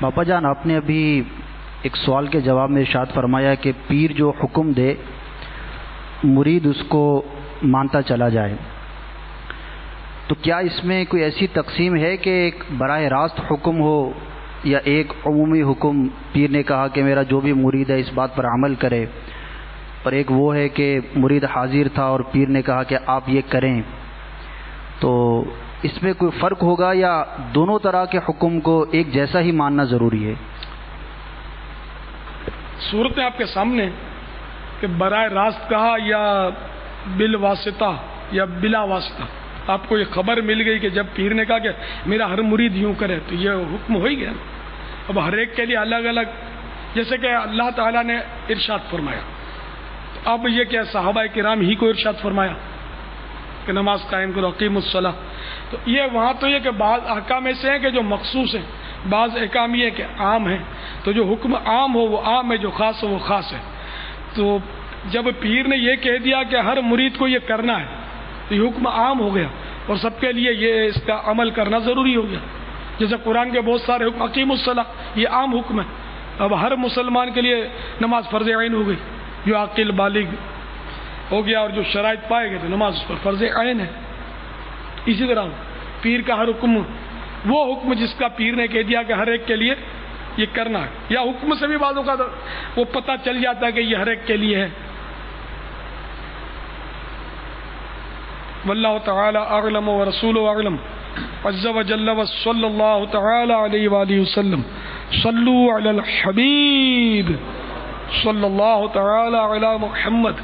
باپا جان، آپ نے ابھی ایک سوال کے جواب میں ارشاد فرمایا کہ پیر جو حکم دے مرید اس کو مانتا چلا جائے، تو کیا اس میں کوئی ایسی تقسیم ہے کہ ایک براہ راست حکم ہو یا ایک عمومی حکم پیر نے کہا کہ میرا جو بھی مرید ہے اس بات پر عمل کرے، اور ایک وہ ہے کہ مرید حاضر تھا اور پیر نے کہا کہ آپ یہ کریں، تو اس میں کوئی فرق ہوگا یا دونوں طرح کے حکم کو ایک جیسا ہی ماننا ضروری ہے؟ صورت آپ کے سامنے کہ براہ راست کہا یا بالواسطہ یا بلا واسطہ، آپ کو یہ خبر مل گئی کہ جب پیر نے کہا کہ میرا ہر مرید یوں کرے تو یہ حکم ہو ہی گیا۔ اب ہر ایک کے لیے الگ الگ، جیسے کہ اللہ تعالیٰ نے ارشاد فرمایا، تو اب یہ کہ صحابہ کرام ہی کو ارشاد فرمایا کہ نماز قائم کرو، اقیم الصلاۃ، تو یہ وہاں تو یہ کہ بعض احکام ایسے ہیں کہ جو مخصوص ہیں، بعض احکام یہ کہ عام ہیں، تو جو حکم عام ہو وہ عام ہے، جو خاص ہو وہ خاص ہے۔ تو جب پیر نے یہ کہہ دیا کہ ہر مرید کو یہ کرنا ہے تو یہ حکم عام ہو گیا اور سب کے لیے یہ اس کا عمل کرنا ضروری ہو گیا۔ جیسے قرآن کے بہت سارے حکم، اقیم الصلاۃ یہ عام حکم ہے، اب ہر مسلمان کے لیے نماز فرض عین ہو گئی، جو عاقل بالغ ہو گیا اور جو شرائط پائے گئے تو نماز اس پر فرض عین ہے۔ اسی طرح پیر کا ہر حکم وہ حکم جس کا پیر نے کہہ دیا کہ ہر ایک کے لیے یہ کرنا ہے، یا حکم سے بھی بعضوں کا وہ پتہ چل جاتا ہے کہ یہ ہر ایک کے لیے ہے۔ واللہ تعالی اعلم ورسولہ اعلم عز وجل وصلی اللہ تعالی علیہ وآلہ وسلم۔ صلوا علی الحبیب صلی اللہ تعالی علی محمد۔